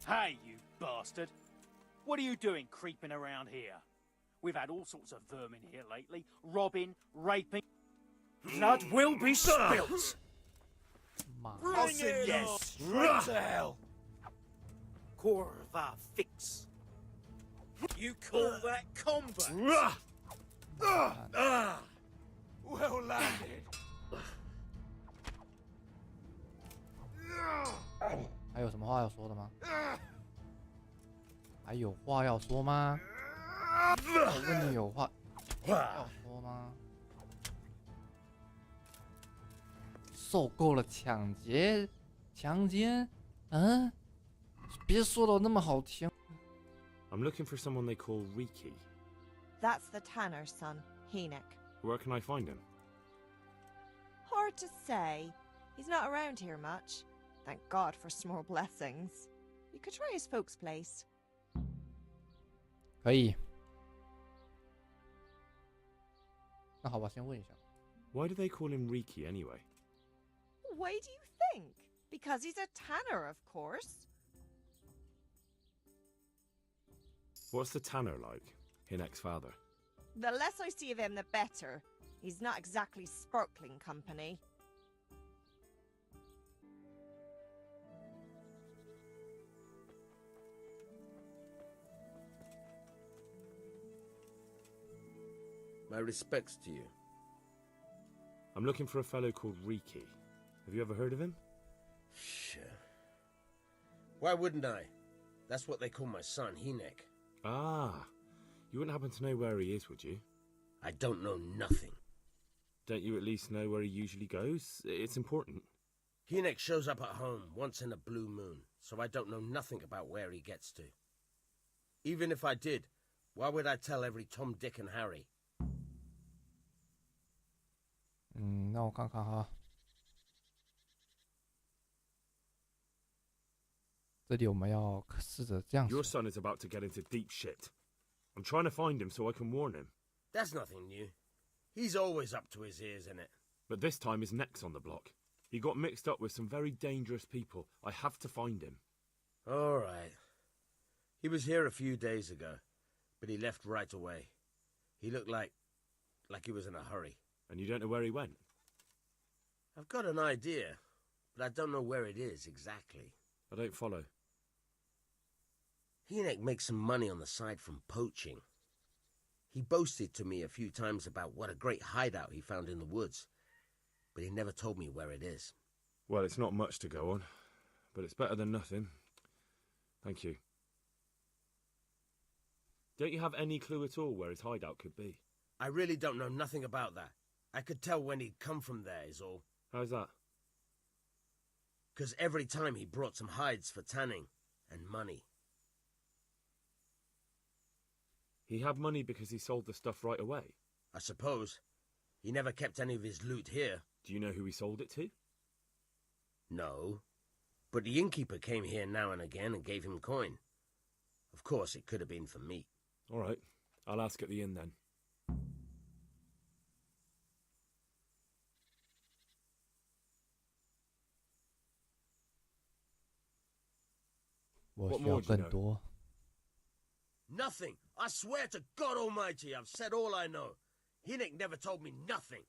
Hey, you bastard! What are you doing creeping around here? We've had all sorts of vermin here lately. Robbing, raping. Blood will be spilt! Bring it on! Straight to hell! Corva fix. You call that combat? Well landed. 还有什么话要说的吗？还有话要说吗？我问你有话要说吗？受够了抢劫、强奸，嗯，别说的那么好听。I'm looking for someone they call Riki. That's the tanner's son, Enoch. Where can I find him? Hard to say. He's not around here much. Thank God for small blessings. You could try his folks' place. 可以。那好吧，先问一下。Why do they call him Riki anyway? Why do you think? Because he's a tanner, of course. What's the tanner like? Hinek's father. The less I see of him, the better. He's not exactly sparkling company. My respects to you. I'm looking for a fellow called Riki. Have you ever heard of him? Sure. Why wouldn't I? That's what they call my son, Hinek. Ah, you wouldn't happen to know where he is, would you? I don't know nothing. Don't you at least know where he usually goes? It's important. Hinek shows up at home once in a blue moon, so I don't know nothing about where he gets to. Even if I did, why would I tell every Tom, Dick and Harry? 让我看看哈。这里我们要试着这样说。 Your son is about to get into deep shit. I'm trying to find him so I can warn him. That's nothing new. He's always up to his ears in it. But this time his neck's on the block. He got mixed up with some very dangerous people. I have to find him. All right. He was here a few days ago, but he left right away. He looked like he was in a hurry. And you don't know where he went? I've got an idea, but I don't know where it is exactly. I don't follow. Hinek makes some money on the side from poaching. He boasted to me a few times about what a great hideout he found in the woods, but he never told me where it is. Well, it's not much to go on, but it's better than nothing. Thank you. Don't you have any clue at all where his hideout could be? I really don't know nothing about that. I could tell when he'd come from there is all. How's that? 'Cause every time he brought some hides for tanning and money. He had money because he sold the stuff right away? I suppose. He never kept any of his loot here. Do you know who he sold it to? No. But the innkeeper came here now and again and gave him coin. Of course, it could have been for meat. All right. I'll ask at the inn then. 我需要更多。Nothing. I swear to God Almighty, I've said all I know. Hinek never told me nothing.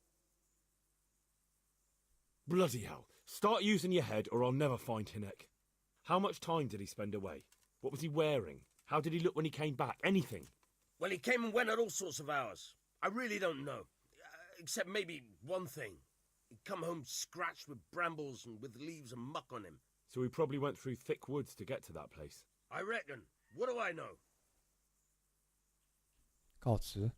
Bloody hell. Start using your head or I'll never find Hinek. How much time did he spend away? What was he wearing? How did he look when he came back? Anything? Well, he came and went at all sorts of hours. I really don't know. Except maybe one thing. He'd come home scratched with brambles and with leaves and muck on him. So he probably went through thick woods to get to that place. I reckon. What do I know? 告辞。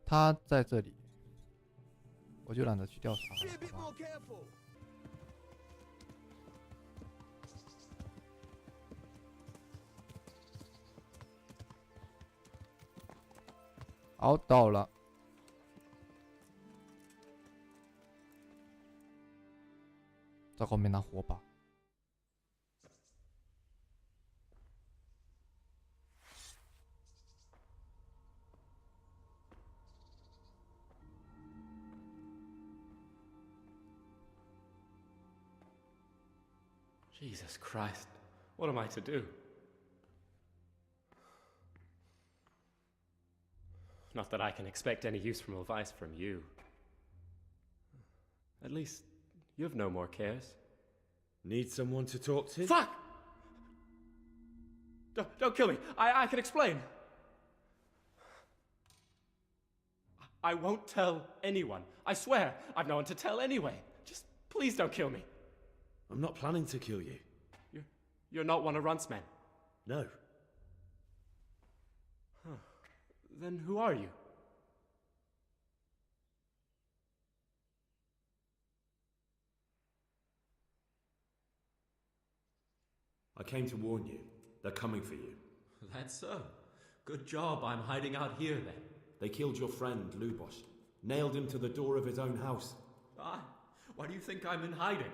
他在这里，我就懒得去调查了，好吧？好，到了。糟糕，没拿火把。Jesus Christ. What am I to do? Not that I can expect any useful advice from you. At least, you've no more cares. Need someone to talk to? Fuck! Don't kill me. I can explain. I won't tell anyone. I swear, I've no one to tell anyway. Just please don't kill me. I'm not planning to kill you. You're not one of Runt's men. No. Then who are you? I came to warn you. They're coming for you. That's so. Good job I'm hiding out here then. They killed your friend, Lubosh. Nailed him to the door of his own house. Why do you think I'm in hiding?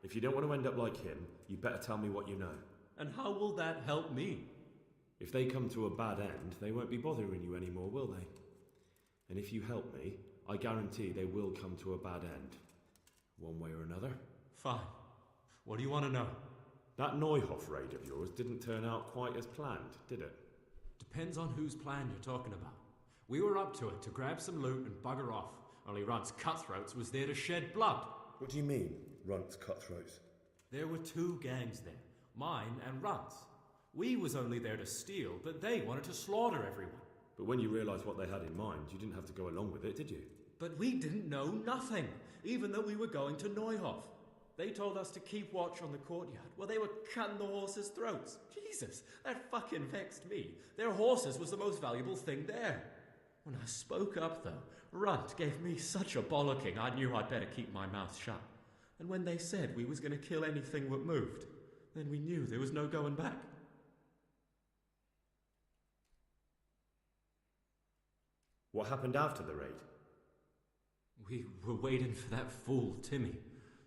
If you don't want to end up like him, you better tell me what you know. And how will that help me? If they come to a bad end, they won't be bothering you anymore, will they? And if you help me, I guarantee they will come to a bad end. One way or another. Fine. What do you want to know? That Neuhoff raid of yours didn't turn out quite as planned, did it? Depends on whose plan you're talking about. We were up to it to grab some loot and bugger off. Only Runt's cutthroats was there to shed blood. What do you mean, Runt's cutthroats? There were two gangs there, mine and Runt's. We was only there to steal, but they wanted to slaughter everyone. But when you realised what they had in mind, you didn't have to go along with it, did you? But we didn't know nothing, even though we were going to Neuhoff. They told us to keep watch on the courtyard while they were cutting the horses' throats. Jesus, that fucking vexed me. Their horses was the most valuable thing there. When I spoke up, though, Runt gave me such a bollocking I knew I'd better keep my mouth shut. And when they said we was going to kill anything that moved, then we knew there was no going back. What happened after the raid? We were waiting for that fool, Timmy.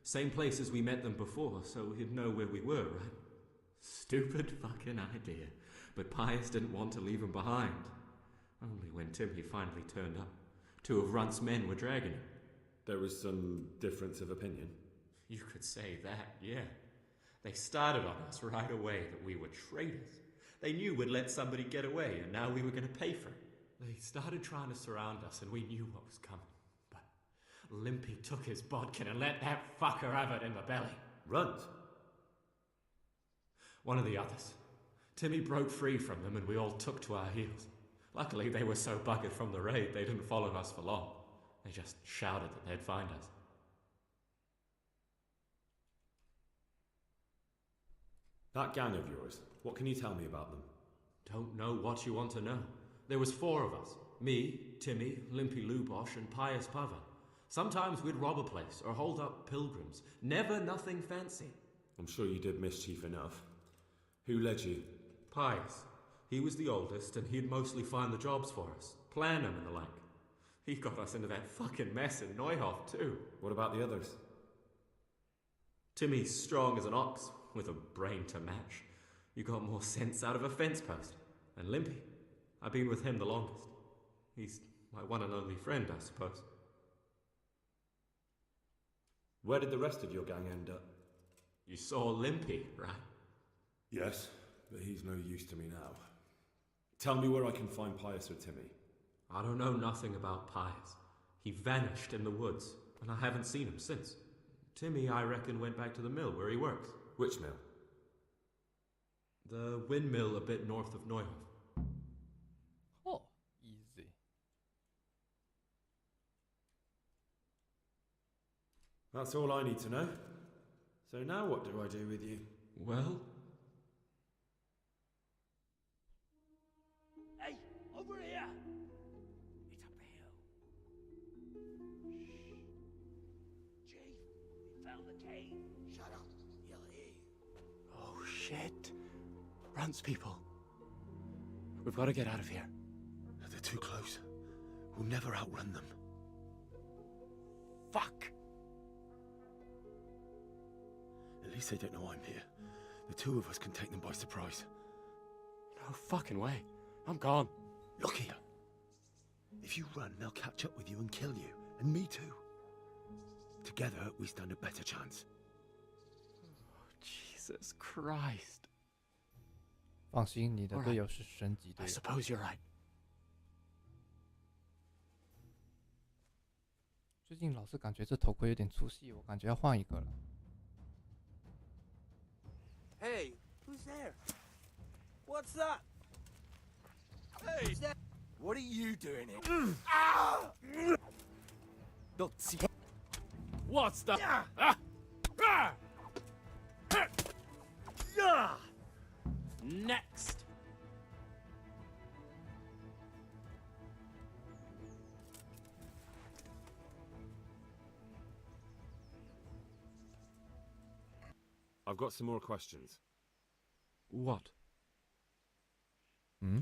Same place as we met them before, so he'd know where we were, right? Stupid fucking idea. But Pius didn't want to leave him behind. Only when Timmy finally turned up, two of Runt's men were dragging him. There was some difference of opinion? You could say that, yeah. They started on us right away that we were traitors. They knew we'd let somebody get away, and now we were going to pay for it. They started trying to surround us, and we knew what was coming. But Limpy took his bodkin and let that fucker have it in the belly. Runt? One of the others. Timmy broke free from them, and we all took to our heels. Luckily, they were so buggered from the raid, they didn't follow us for long. They just shouted that they'd find us. That gang of yours, what can you tell me about them? Don't know what you want to know. There was 4 of us. Me, Timmy, Limpy Lubosh, and Pius Pava. Sometimes we'd rob a place or hold up pilgrims. Never nothing fancy. I'm sure you did mischief enough. Who led you? Pius. He was the oldest, and he'd mostly find the jobs for us. Plan them and the like. He got us into that fucking mess in Neuhoff, too. What about the others? Timmy's strong as an ox, with a brain to match. You got more sense out of a fence post. And Limpy, I've been with him the longest. He's my one and only friend, I suppose. Where did the rest of your gang end up? You saw Limpy, right? Yes, but he's no use to me now. Tell me where I can find Pius or Timmy. I don't know nothing about Pius. He vanished in the woods, and I haven't seen him since. Timmy, I reckon, went back to the mill where he works. Which mill? The windmill a bit north of Neuhoff. Oh, easy. That's all I need to know. So now what do I do with you? Well, Hey, over here! It's up the hill. Shh. Chief, we found the cave. Shut up. He'll hear you. oh shit. Runt's people. We've got to get out of here. They're too close. We'll never outrun them. Fuck! At least they don't know I'm here. The 2 of us can take them by surprise. No fucking way. I'm gone. Look here. If you run, they'll catch up with you and kill you. And me too. Together, we stand a better chance. Jesus Jesus Christ. 放心，你的队友是神级队 I 友。 suppose you're right. 最近老是感觉这头盔有点出戏，我感觉要换一个了。Hey, who's there? What's that? Hey, what are you doing here? What's the... Next. I've got some more questions. What? Hmm?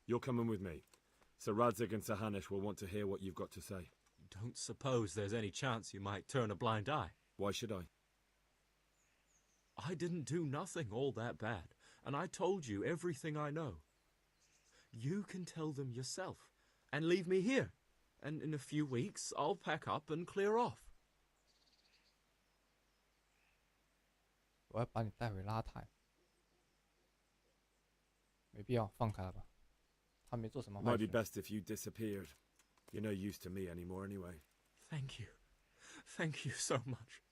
You're coming with me. Sir Radzig and Sir Hanush will want to hear what you've got to say. Don't suppose there's any chance you might turn a blind eye. Why should I? I didn't do nothing all that bad, and I told you everything I know. You can tell them yourself, and leave me here, and in a few weeks I'll pack up and clear off. 我要把你带回拉台，没必要，放开了吧。他没做什么坏 Might be 事。 best if you disappeared. You're no use to me anymore anyway. Thank you. Thank you so much.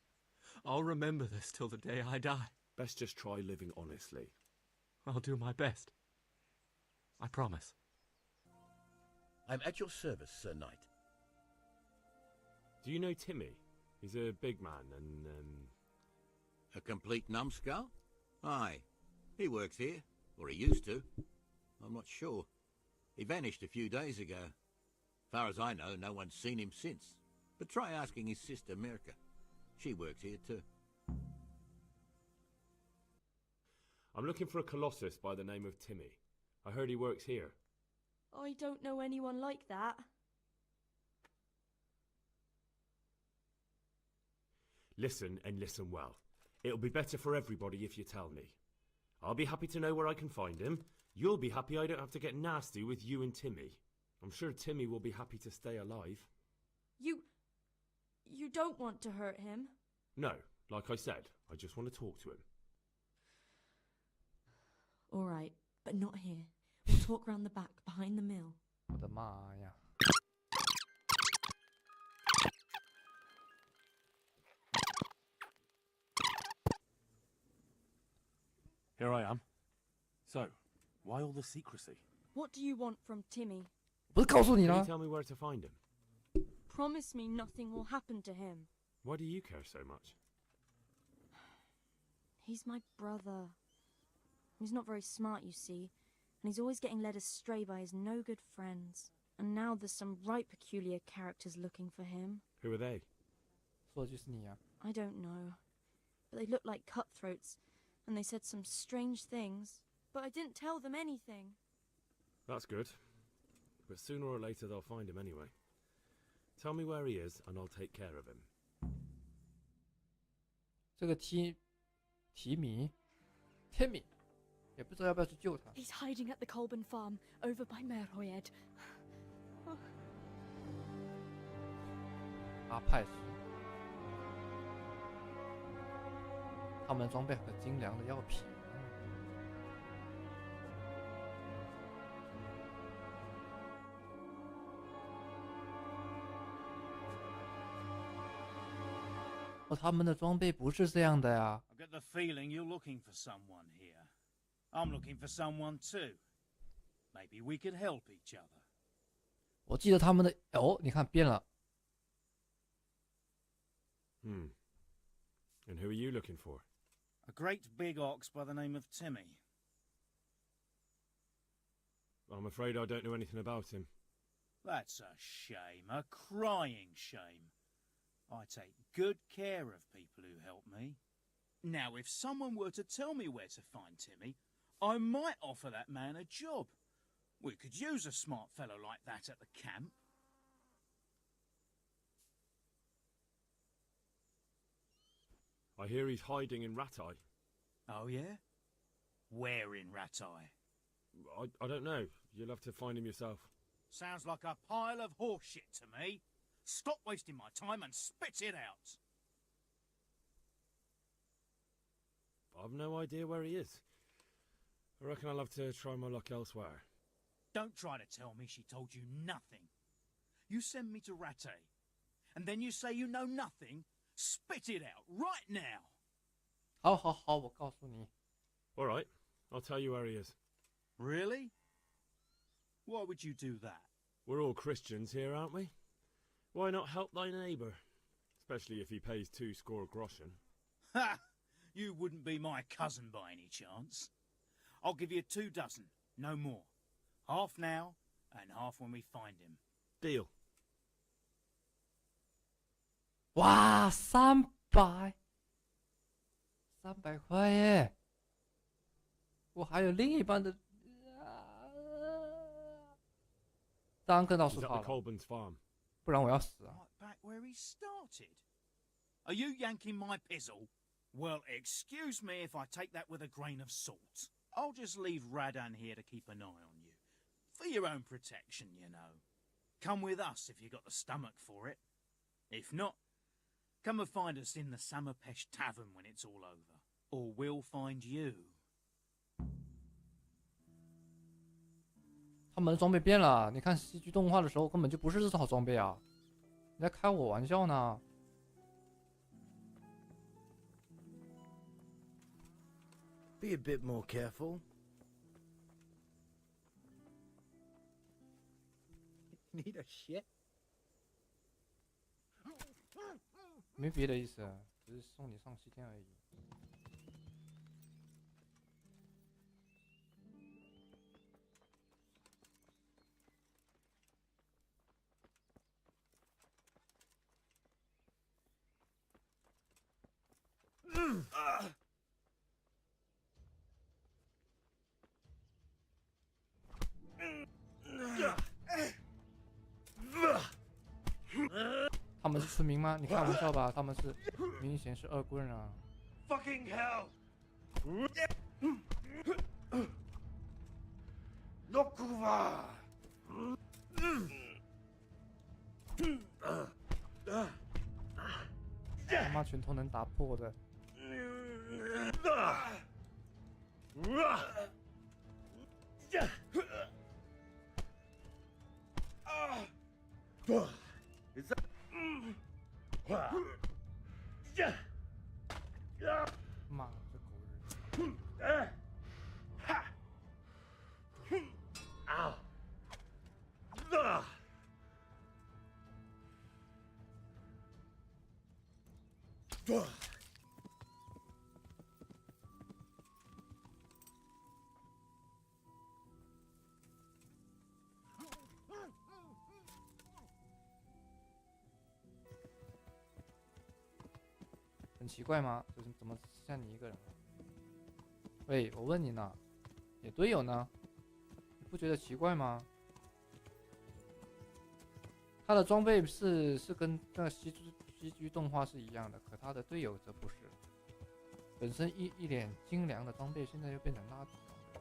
I'll remember this till the day I die. Best just try living honestly. I'll do my best. I promise. I'm at your service, Sir Knight. Do you know Timmy? He's a big man and, A complete numbskull? Aye. He works here. Or he used to. I'm not sure. He vanished a few days ago. Far as I know, no one's seen him since. But try asking his sister, Mirka. She works here too. I'm looking for a colossus by the name of Timmy. I heard he works here. I don't know anyone like that. Listen and listen well. It'll be better for everybody if you tell me. I'll be happy to know where I can find him. You'll be happy I don't have to get nasty with you and Timmy. I'm sure Timmy will be happy to stay alive. You don't want to hurt him? No, like I said, I just want to talk to him. All right, but not here. We'll talk round the back, behind the mill. 我的妈呀！ Here I am. So, why all the secrecy? What do you want from Timmy? 不是告诉你 Can 了 you tell me where to find him? Promise me nothing will happen to him. Why do you care so much? He's my brother. He's not very smart, you see, and he's always getting led astray by his no-good friends. And now there's some right peculiar characters looking for him. Who are they? 说的就是你啊！ I don't know, but they look like cutthroats, and they said some strange things, but I didn't tell them anything. That's good. But sooner or later they'll find him anyway. Tell me where he is and I'll take care of him. 这个提米 Timmy 也不知道要不要去救他。 He's hiding at the Colburn farm, over by Merhoyed. 阿派斯，他们的装备可精良的要皮。哦，他们的装备不是这样的呀。 I get the feeling you're looking for someone here. I'm looking for someone too. Maybe we could help each other. 我记得他们的哦，你看变了。 And who are you looking for? A great big ox by the name of Timmy. I'm afraid I don't know anything about him. That's a shame, a crying shame. I take good care of people who help me. Now, if someone were to tell me where to find Timmy, I might offer that man a job. We could use a smart fellow like that at the camp. I hear he's hiding in Ratai. Oh, yeah? Where in Ratai? I don't know. You'll have to find him yourself. Sounds like a pile of horseshit to me. Stop wasting my time and spit it out. I've no idea where he is. I reckon I'll have to try my luck elsewhere. Don't try to tell me she told you nothing. You send me to Rattay, and then you say you know nothing? Spit it out, right now! 好好好，我告诉你。 All right, I'll tell you where he is. Really? Why would you do that? We're all Christians here, aren't we? Why not help thy neighbour? Especially if he pays 2 score groschen. Ha! You wouldn't be my cousin by any chance. I'll give you 2 dozen, no more. Half now, and half when we find him. Deal. 哇，300块耶！我还有另一半的，当然倒 He's 是 at 好 the 了， Colburn's farm. 不然我要死啊！ Right back where he started. Are you yanking my pizzle? Well, excuse me if I take that with a grain of salt. I'll just leave Radan here to keep an eye on you. For your own protection, you know. Come with us if you got the stomach for it. If not, come and find us in the Summerpesh Tavern when it's all over. Or we'll find you. 他们的装备变了，你看戏剧动画的时候根本就不是这套装备啊！你在开我玩笑呢？ Be a bit more careful. Need a shit? 没别的意思，只是送你上西天而已。他们是村民吗？你开玩笑吧？他们是明显是恶棍啊！ Fucking hell! Nokuva! 他妈拳头能打破的。 妈，这狗日！ 很奇怪吗？就是怎么只剩你一个人了？喂，我问你呢，你队友呢？你不觉得奇怪吗？他的装备是跟那个西剧动画是一样的，可他的队友则不是。本身一脸精良的装备，现在又变成垃圾装备。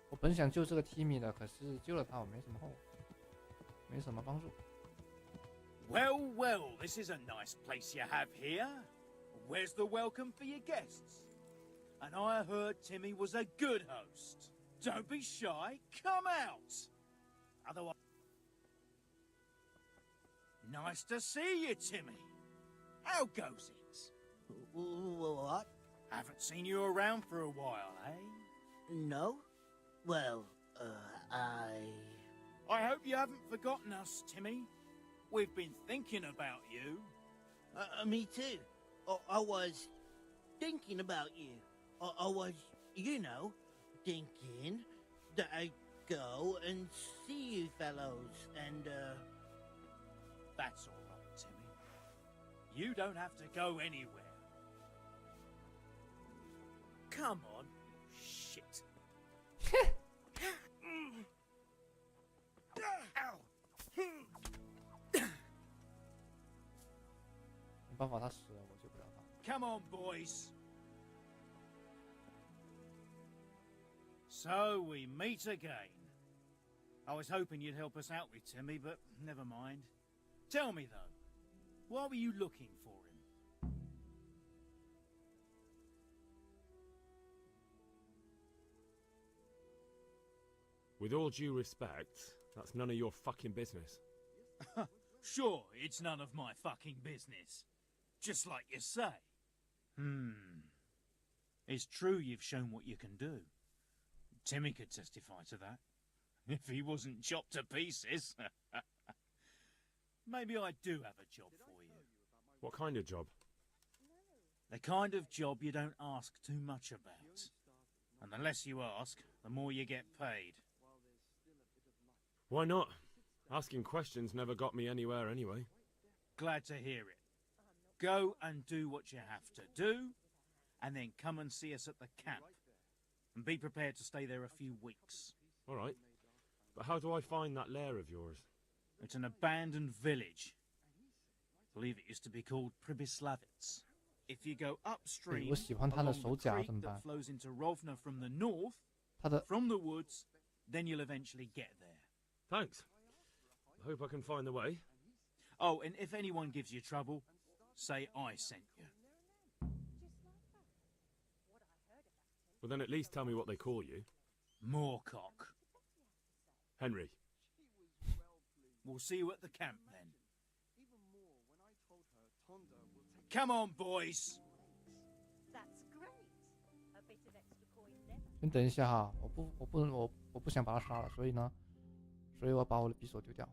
我本想救这个 Timmy 的，可是救了他，我没什么后，没什么帮助。 Well, well, this is a nice place you have here. Where's the welcome for your guests? And I heard Timmy was a good host. Don't be shy, come out. Otherwise... Nice to see you, Timmy. How goes it? What? Haven't seen you around for a while, eh? No? Well, I hope you haven't forgotten us, Timmy. We've been thinking about you. Me too. I was thinking about you. I was, you know, thinking that I'd go and see you fellows and, That's all right, Timmy. You don't have to go anywhere. Come on. Shit. Ow. 没办法，他死了，我救不了他。 Come on, boys. So we meet again. I was hoping you'd help us out with Timmy, but never mind. Tell me though, Why were you looking for him? With all due respect, that's none of your fucking business. Sure, it's none of my fucking business. Just like you say. It's true you've shown what you can do. Timmy could testify to that. If he wasn't chopped to pieces. Maybe I do have a job for you. What kind of job? The kind of job you don't ask too much about. And the less you ask, the more you get paid. Why not? Asking questions never got me anywhere anyway. Glad to hear it. Go and do what you have to do, and then come and see us at the camp. And be prepared to stay there a few weeks. All right. But how do I find that lair of yours? It's an abandoned village. I believe it used to be called Pribyslavitz. If you go upstream 我喜欢他的 along 手 the 甲 creek 怎么 that 办？ flows into Rovna from the north, 他的 from the woods, then you'll eventually get there. Thanks. I hope I can find the way. Oh, and if anyone gives you trouble, say I sent you. Well, then at least tell me what they call you. Moorcock. Henry. We'll see you at the camp then. Come on, boys. That's great. A bit of extra coin never. 先等一下哈，我不想把他杀了，所以呢，我要把我的匕首丢掉。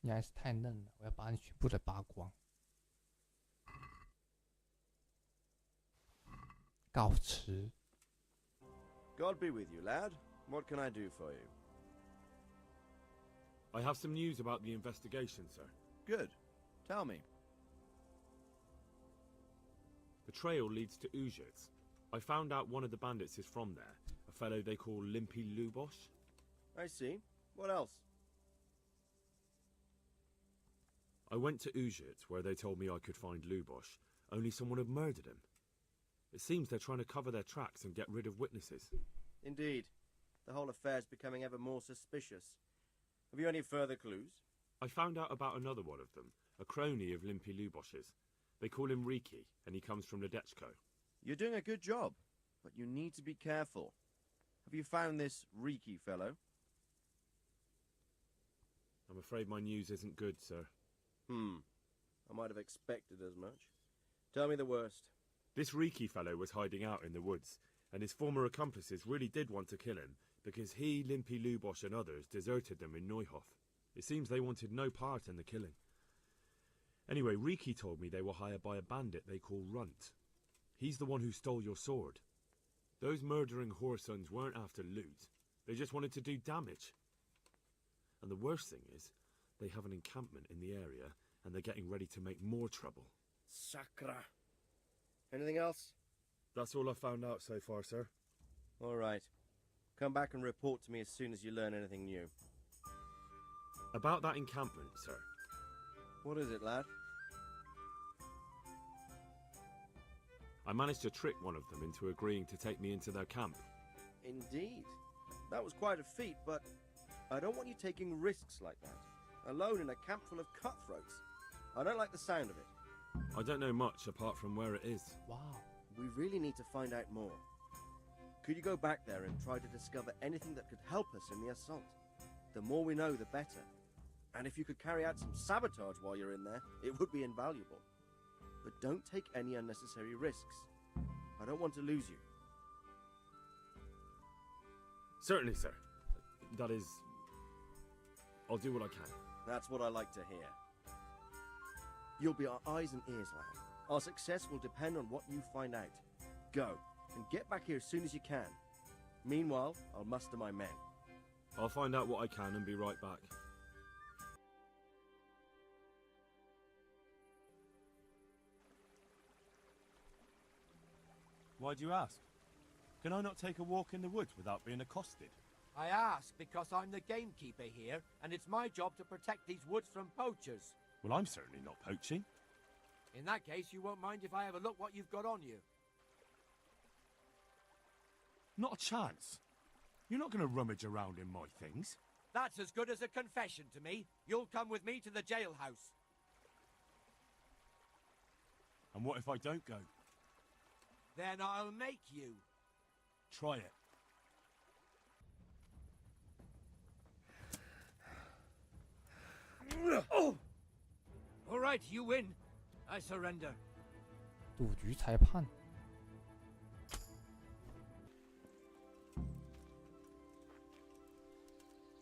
你还是太嫩了，我要把你全部的扒光。告辞。 God be with you, lad. What can I do for you? I have some news about the investigation, sir. Good. Tell me. The trail leads to Uzhitz. I found out one of the bandits is from there, a fellow they call Limpy Lubosh. I see. What else? I went to Uzhitz, where they told me I could find Lubosh, only someone had murdered him. It seems they're trying to cover their tracks and get rid of witnesses. Indeed. The whole affair's becoming ever more suspicious. Have you any further clues? I found out about another one of them, a crony of Limpy Lubosh's. They call him Riki, and he comes from Ledechko. You're doing a good job, but you need to be careful. Have you found this Riki fellow? I'm afraid my news isn't good, sir. I might have expected as much. Tell me the worst. This Riki fellow was hiding out in the woods, and his former accomplices really did want to kill him, because he, Limpy Lubosh and others deserted them in Neuhof. It seems they wanted no part in the killing. Anyway, Riki told me they were hired by a bandit they call Runt. He's the one who stole your sword. Those murdering whoresons weren't after loot. They just wanted to do damage. And the worst thing is, they have an encampment in the area, and they're getting ready to make more trouble. Sakra. Anything else? That's all I found out so far, sir. All right. Come back and report to me as soon as you learn anything new. About that encampment, sir. What is it, lad? I managed to trick one of them into agreeing to take me into their camp. Indeed. That was quite a feat, but I don't want you taking risks like that. Alone in a camp full of cutthroats. I don't like the sound of it. I don't know much apart from where it is. Wow. We really need to find out more. Could you go back there and try to discover anything that could help us in the assault? The more we know, the better. And if you could carry out some sabotage while you're in there, it would be invaluable. But don't take any unnecessary risks. I don't want to lose you. Certainly, sir. That is... I'll do what I can. That's what I like to hear. You'll be our eyes and ears, lad. Our success will depend on what you find out. Go, and get back here as soon as you can. Meanwhile, I'll muster my men. I'll find out what I can and be right back. Why do you ask? Can I not take a walk in the woods without being accosted? I ask because I'm the gamekeeper here, and it's my job to protect these woods from poachers. Well, I'm certainly not poaching. In that case, you won't mind if I have a look what you've got on you. Not a chance. You're not going to rummage around in my things. That's as good as a confession to me. You'll come with me to the jailhouse. And what if I don't go? Then I'll make you. Try it. Oh! All right, you win. I surrender. 赌局裁判。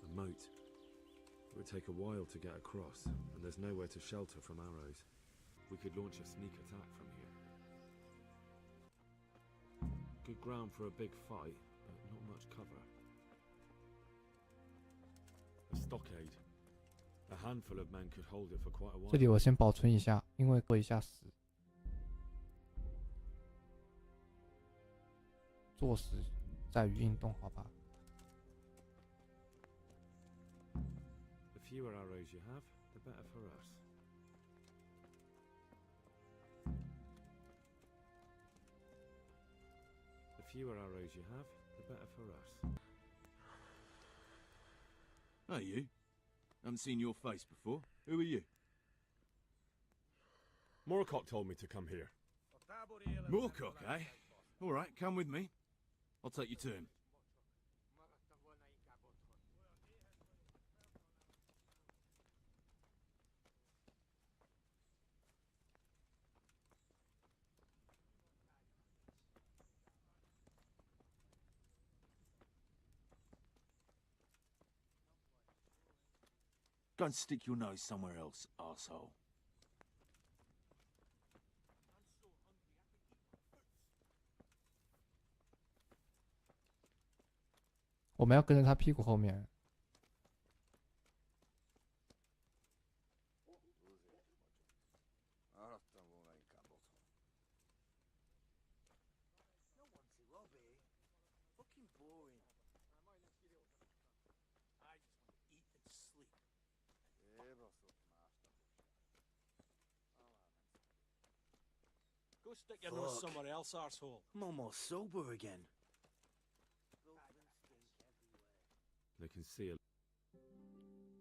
A moat. It would take a while to get across, and there's nowhere to shelter from arrows. We could launch a sneak attack from here. Good ground for a big fight, but not much cover. A stockade. A handful of men could hold it for quite a while. 这里我先保存一下，因为做一下死。作死在于运动，好吧。 The fewer arrows you have, the better for us. The fewer arrows you have, the better for us. Hey, you. Haven't seen your face before. Who are you? Moorcock told me to come here. Moorcock, eh? All right, come with me. I'll take you to him. Go and stick your nose somewhere else, arsehole. 我们要跟着他屁股后面。Go stick your nose somewhere else, arsehole. I'm almost sober again. They can see a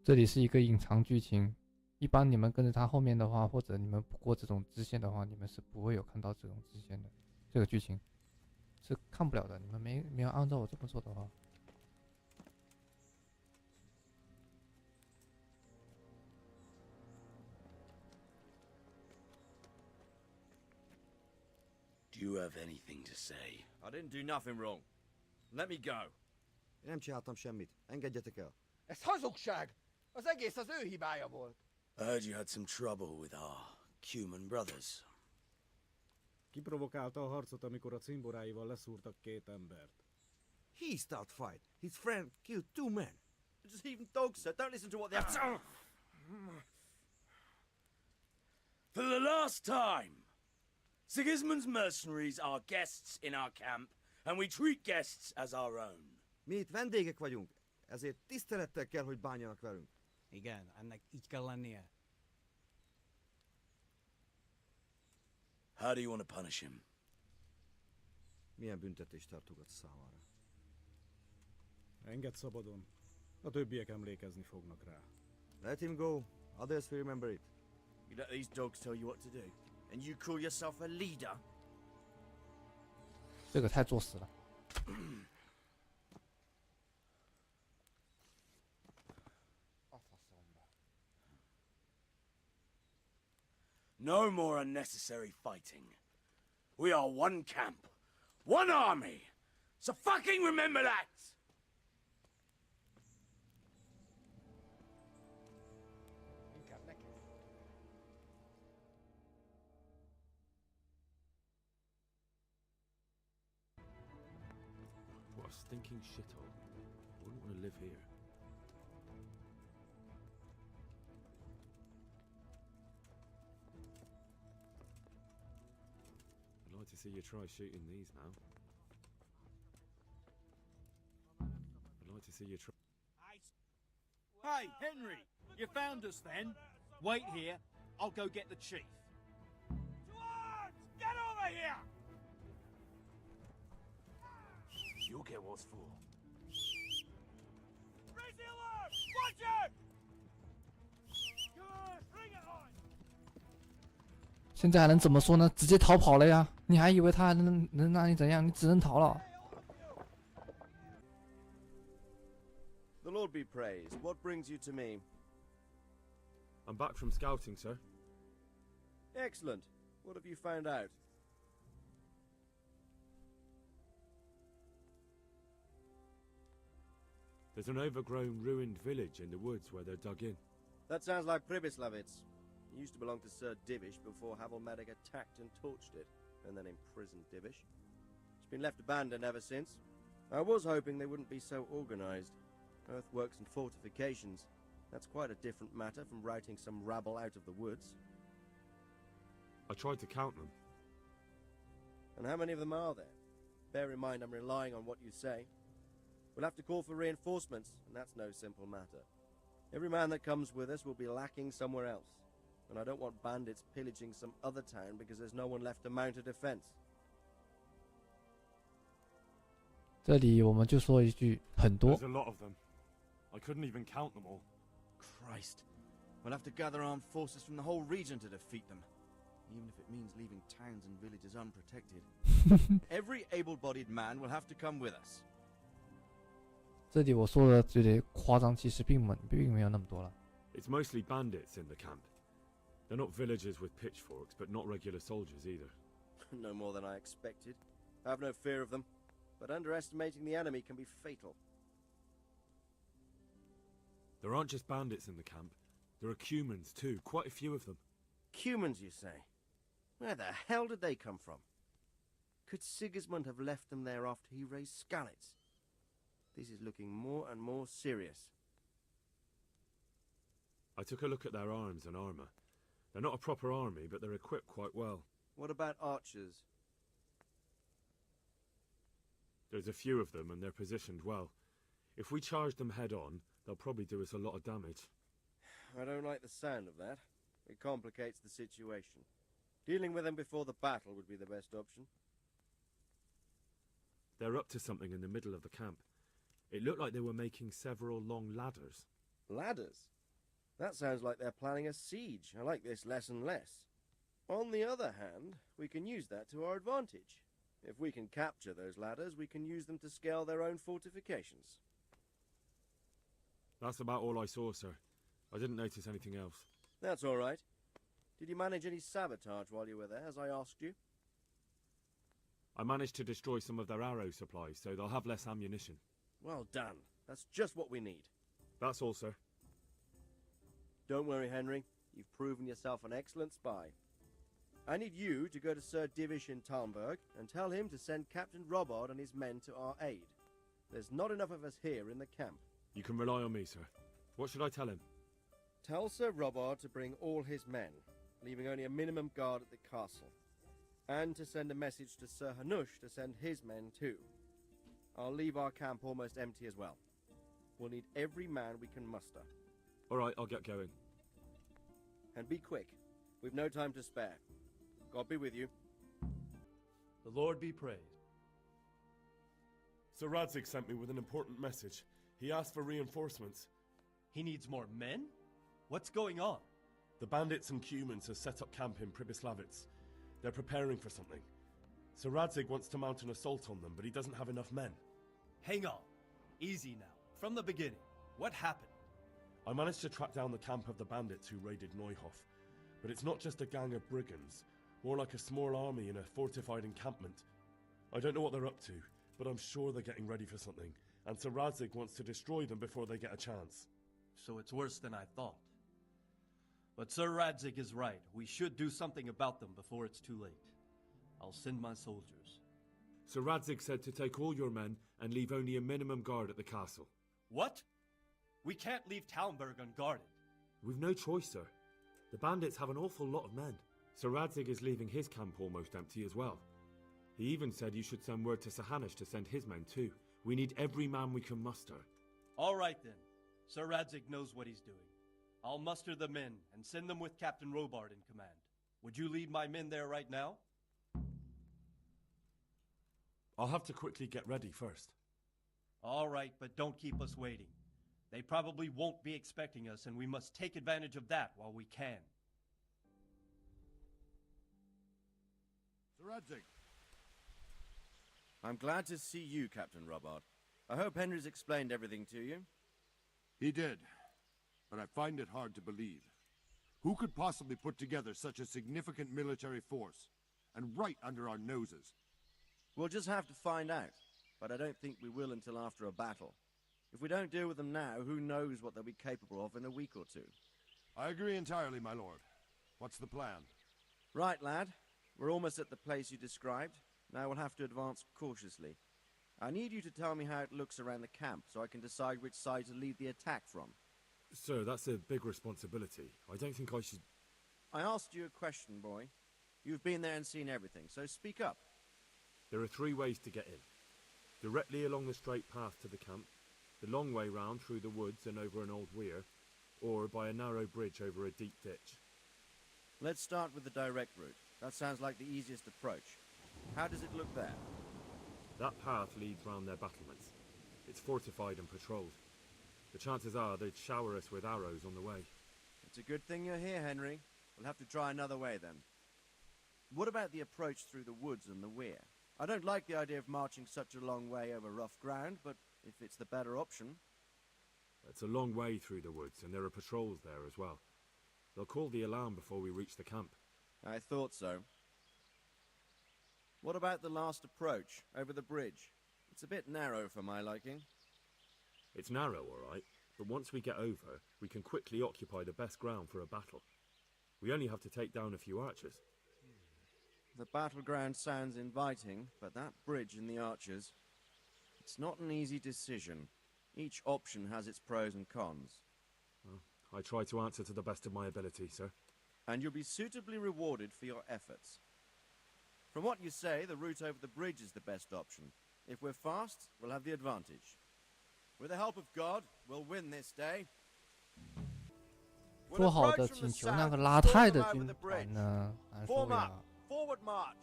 这里是一个隐藏剧情，一般你们跟着他后面的话，或者你们不过这种支线的话，你们是不会有看到这种支线的。这个剧情是看不了的，你们没有按照我这么做的话。 Do you have anything to say? I didn't do nothing wrong. Let me go. Nem csináltam semmit. Engedjetek el. Ez hazugság! Az egész az ő hibája volt. I heard you had some trouble with our Cuman brothers. Kiprovokálta a harcot, amikor a cimboráival leszúrtak két embert. He started fight. His friend killed 2 men. Just even dogs, sir. Don't listen to what they have to say. For the last time, Sigismund's mercenaries are guests in our camp, and we treat guests as our own. Mi itt vendégek vagyunk, ezért tisztelettel kell, hogy bánjanak velünk. Igen, ennek így kell lennie. How do you want to punish him? Milyen büntetést tartogatsz számára? Engedd szabadon. A többiek emlékezni fognak rá. Let him go. Others will remember it. You let these dogs tell you what to do, and you call yourself a leader? 这个太作死了。No more unnecessary fighting. We are one camp, one army. So fucking remember that! What a stinking shithole. I wouldn't want to live here. I'd like to see you try shooting these now. I'd like to see you try. Hey, Henry, you found us then? Wait here, I'll go get the chief. of here! You'll get what's for. Raise the alarm! Watch it! Good, bring it on! 现在还能怎么说呢？直接逃跑了呀！你还以为他还能让你怎样？你只能逃了。The Lord be praised. What brings you to me? I'm back from scouting, sir. Excellent. What have you found out? There's an overgrown, ruined village in the woods where they're dug in. That sounds like Pribyslavitz. It used to belong to Sir Divish before Havelmedic attacked and torched it, and then imprisoned Divish. It's been left abandoned ever since. I was hoping they wouldn't be so organized. Earthworks and fortifications. That's quite a different matter from routing some rabble out of the woods. I tried to count them. And how many of them are there? Bear in mind I'm relying on what you say. We'll have to call for reinforcements, and that's no simple matter. Every man that comes with us will be lacking somewhere else. And I don't want bandits pillaging some other town because there's no one left to mount a defense. 这里我们就说一句很多。 There's a lot of them. I couldn't even count them all. Christ. We'll have to gather armed forces from the whole region to defeat them. Even if it means leaving towns and villages unprotected. Every able-bodied man will have to come with us. 这里我说的有点夸张，其实并没有那么多了。 It's mostly bandits in the camp. They're not villagers with pitchforks, but not regular soldiers either. No more than I expected. I have no fear of them, but underestimating the enemy can be fatal. There aren't just bandits in the camp. There are Cumans too, quite a few of them. Cumans, you say? Where the hell did they come from? Could Sigismund have left them there after he raised Skalitz? This is looking more and more serious. I took a look at their arms and armour. They're not a proper army, but they're equipped quite well. What about archers? There's a few of them, and they're positioned well. If we charge them head on, they'll probably do us a lot of damage. I don't like the sound of that. It complicates the situation. Dealing with them before the battle would be the best option. They're up to something in the middle of the camp. It looked like they were making several long ladders. Ladders? That sounds like they're planning a siege. I like this less and less. On the other hand, we can use that to our advantage. If we can capture those ladders, we can use them to scale their own fortifications. That's about all I saw, sir. I didn't notice anything else. That's all right. Did you manage any sabotage while you were there, as I asked you? I managed to destroy some of their arrow supplies, so they'll have less ammunition. Well done. That's just what we need. That's all, sir. Don't worry, Henry. You've proven yourself an excellent spy. I need you to go to Sir Divish in Talmberg and tell him to send Captain Robard and his men to our aid. There's not enough of us here in the camp. You can rely on me, sir. What should I tell him? Tell Sir Robard to bring all his men, leaving only a minimum guard at the castle. And to send a message to Sir Hanush to send his men too. I'll leave our camp almost empty as well. We'll need every man we can muster. All right, I'll get going. And be quick. We've no time to spare. God be with you. The Lord be praised. Sir Radzig sent me with an important message. He asked for reinforcements. He needs more men? What's going on? The bandits and Cumans have set up camp in Pribyslavitz. They're preparing for something. Sir Radzig wants to mount an assault on them, but he doesn't have enough men. Hang on. Easy now. From the beginning. What happened? I managed to track down the camp of the bandits who raided Neuhof. But it's not just a gang of brigands, more like a small army in a fortified encampment. I don't know what they're up to, but I'm sure they're getting ready for something, and Sir Radzig wants to destroy them before they get a chance. So it's worse than I thought. But Sir Radzig is right. We should do something about them before it's too late. I'll send my soldiers. Sir Radzig said to take all your men and leave only a minimum guard at the castle. What? We can't leave Talmberg unguarded. We've no choice, sir. The bandits have an awful lot of men. Sir Radzig is leaving his camp almost empty as well. He even said you should send word to Sir Hanush to send his men too. We need every man we can muster. All right then. Sir Radzig knows what he's doing. I'll muster the men and send them with Captain Robard in command. Would you lead my men there right now? I'll have to quickly get ready first. All right, but don't keep us waiting. They probably won't be expecting us, and we must take advantage of that while we can. Sir Edzig. I'm glad to see you, Captain Robbart. I hope Henry's explained everything to you. He did, but I find it hard to believe. Who could possibly put together such a significant military force, and right under our noses? We'll just have to find out, but I don't think we will until after a battle. If we don't deal with them now, who knows what they'll be capable of in a week or two. I agree entirely, my lord. What's the plan? Right, lad. We're almost at the place you described. Now we'll have to advance cautiously. I need you to tell me how it looks around the camp, so I can decide which side to lead the attack from. Sir, that's a big responsibility. I don't think I should... I asked you a question, boy. You've been there and seen everything, so speak up. There are 3 ways to get in. Directly along the straight path to the camp, the long way round through the woods and over an old weir, or by a narrow bridge over a deep ditch. Let's start with the direct route. That sounds like the easiest approach. How does it look there? That path leads round their battlements. It's fortified and patrolled. The chances are they'd shower us with arrows on the way. It's a good thing you're here, Henry. We'll have to try another way then. What about the approach through the woods and the weir? I don't like the idea of marching such a long way over rough ground, but if it's the better option... It's a long way through the woods, and there are patrols there as well. They'll call the alarm before we reach the camp. I thought so. What about the last approach, over the bridge? It's a bit narrow for my liking. It's narrow, all right, but once we get over, we can quickly occupy the best ground for a battle. We only have to take down a few archers. The battleground sounds inviting, but that bridge and the archers... It's not an easy decision. Each option has its pros and cons. Well, I try to answer to the best of my ability, sir. And you'll be suitably rewarded for your efforts. From what you say, the route over the bridge is the best option. If we're fast, we'll have the advantage. With the help of God, we'll win this day. 说好的请求那个拉太的军团呢？还说呀 Forward march.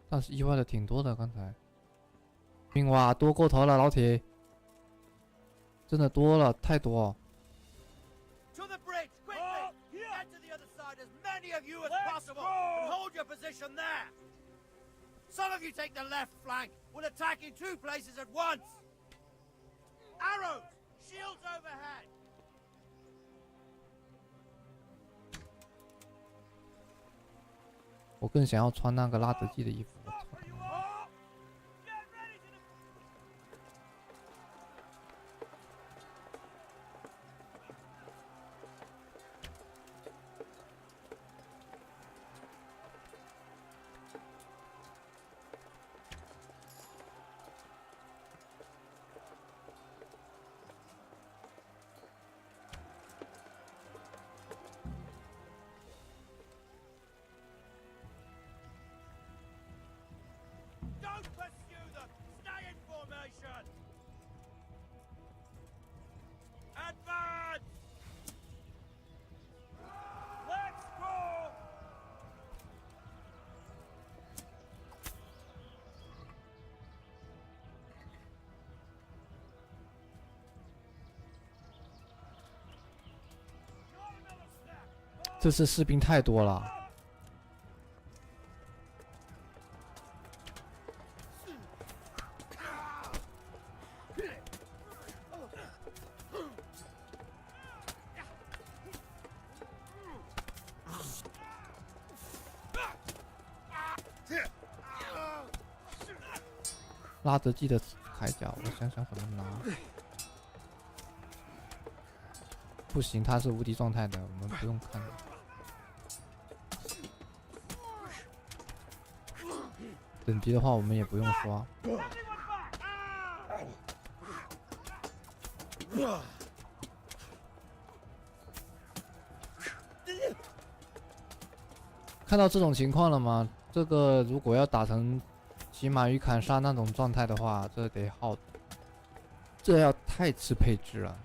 但是意外的挺多的，刚才兵哇多过头了，老铁，真的多了，太多。 To the bridge, quickly! Get to the other side, as many of you as possible, and hold your position there. Some of you take the left flank. We'll attack in 2 places at once. Arrows, shields overhead. 我更想要穿那个拉德基的衣服。我操！ Don't pursue them. Stay in formation. Advance. Let's go. 这次士兵太多了。 拉德基的铠甲，我想想怎么拿。不行，他是无敌状态的，我们不用看。等级的话，我们也不用刷。看到这种情况了吗？这个如果要打成骑马与砍杀那种状态的话，这得耗，这要太吃配置了。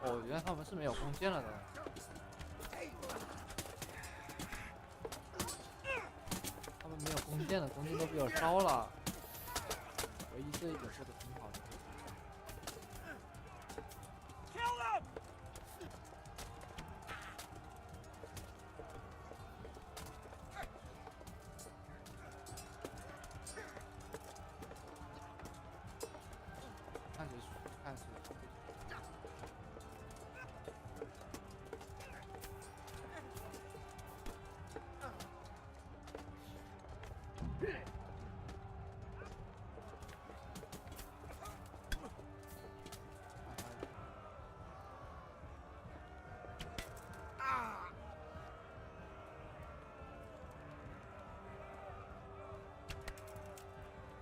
哦，原来他们是没有弓箭了的。他们没有弓箭了，弓箭都被我烧了。唯一这一点做的挺好的。看是。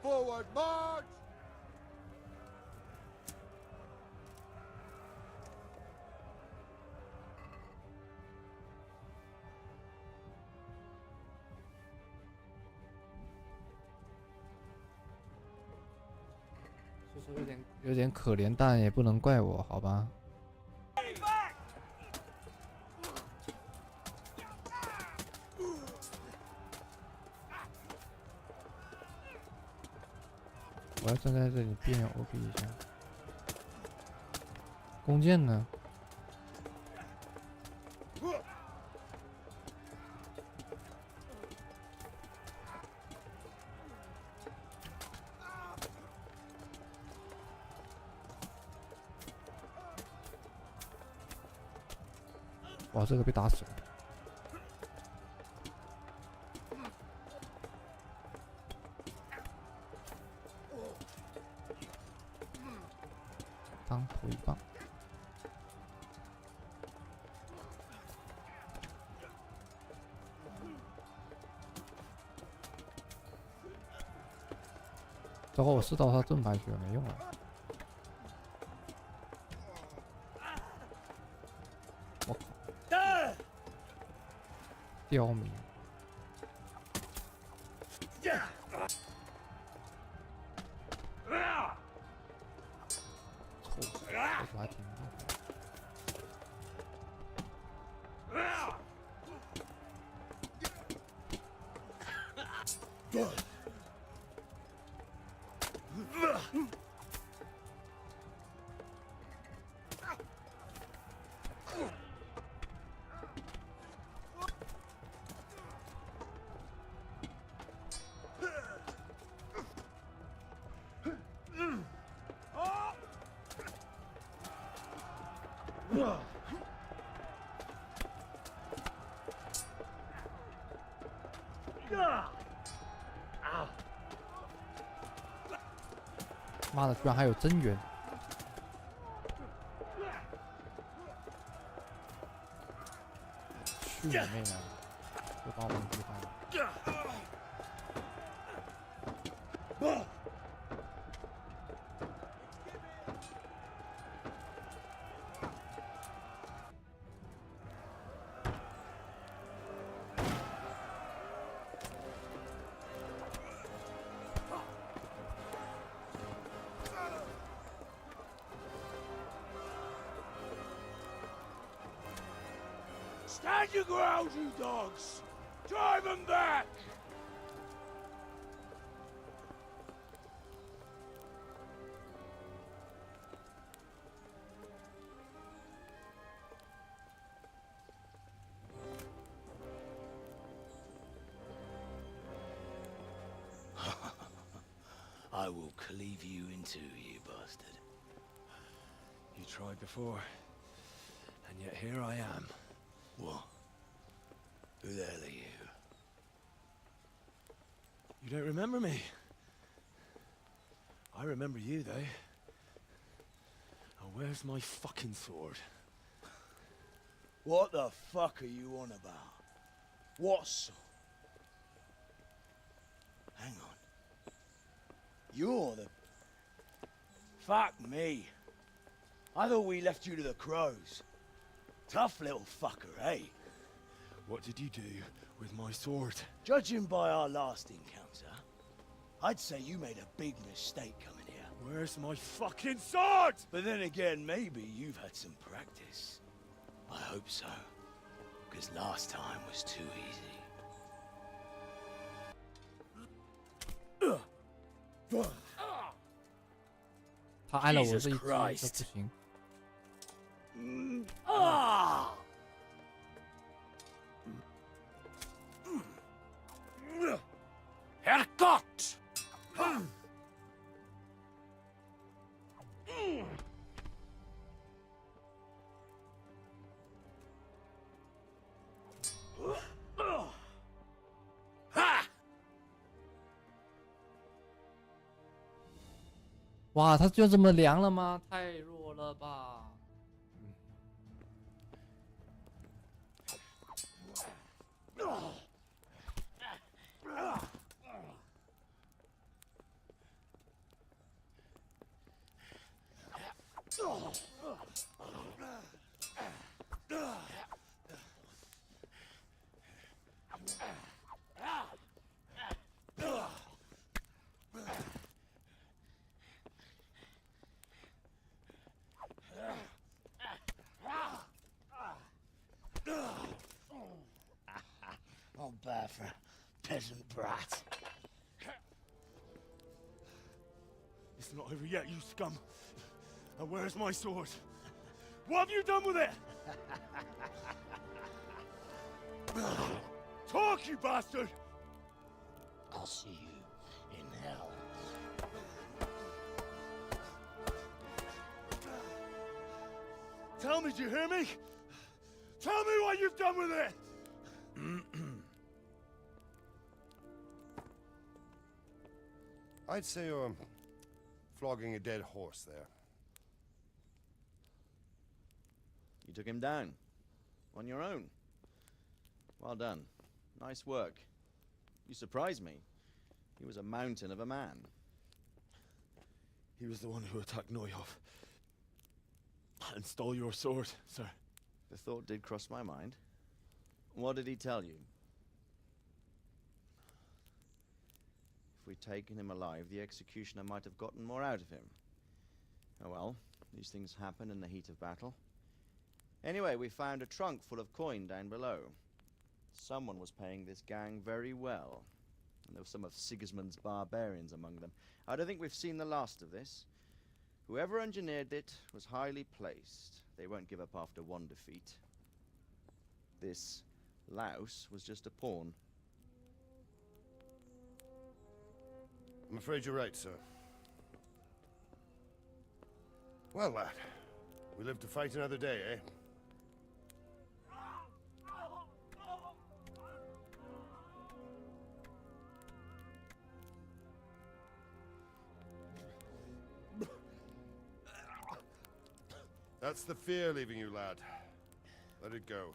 Forward march! 叔叔有点可怜，但也不能怪我，好吧？我要站在这里别扭 OP 一下。弓箭呢？哇，这个被打死了。 当头一棒，糟糕！我试到他盾牌去了，没用了。我靠！刁民！我还挺妈的，居然还有增援！去你妹的！又把我们击败了。 Stand your ground, you dogs! Drive them back! I will cleave you in two, you bastard. You tried before, and yet here I am. What? Who the hell are you? You don't remember me? I remember you, though. Oh, where's my fucking sword? What the fuck are you on about? What sword? Hang on. You're the... Fuck me. I thought we left you to the crows. Tough little fucker, eh? What did you do with my sword? Judging by our last encounter, I'd say you made a big mistake coming here. Where's my fucking sword? But then again, maybe you've had some practice. I hope so. Because last time was too easy. "他挨了我这一击都不行。Herrgott! Ha! 哇，他就这么凉了吗？太弱了吧！Not bad for a peasant brat. It's not over yet, you scum. And where's my sword? What have you done with it? Talk, you bastard! I'll see you in hell. Tell me, do you hear me? Tell me what you've done with it! I'd say you're flogging a dead horse there. You took him down. On your own. Well done. Nice work. You surprised me. He was a mountain of a man. He was the one who attacked Neuhoff. And stole your sword, sir. The thought did cross my mind. What did he tell you? If we'd taken him alive, the executioner might have gotten more out of him. Oh well, these things happen in the heat of battle. Anyway, we found a trunk full of coin down below. Someone was paying this gang very well. And there were some of Sigismund's barbarians among them. I don't think we've seen the last of this. Whoever engineered it was highly placed. They won't give up after one defeat. This louse was just a pawn. I'm afraid you're right, sir. Well, lad, we live to fight another day, eh? That's the fear leaving you, lad. Let it go.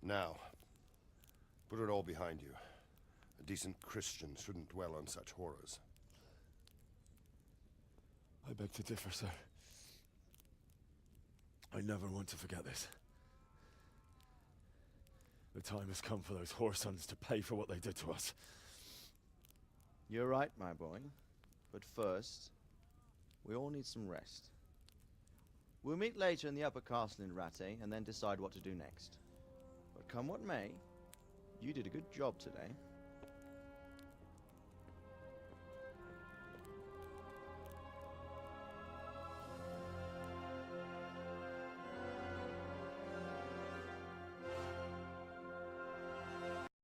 Now, put it all behind you. A decent Christian shouldn't dwell on such horrors. I beg to differ, sir. I never want to forget this. The time has come for those whoresons to pay for what they did to us. You're right, my boy. But first, we all need some rest. We'll meet later in the upper castle in Ratte and then decide what to do next. But come what may, you did a good job today.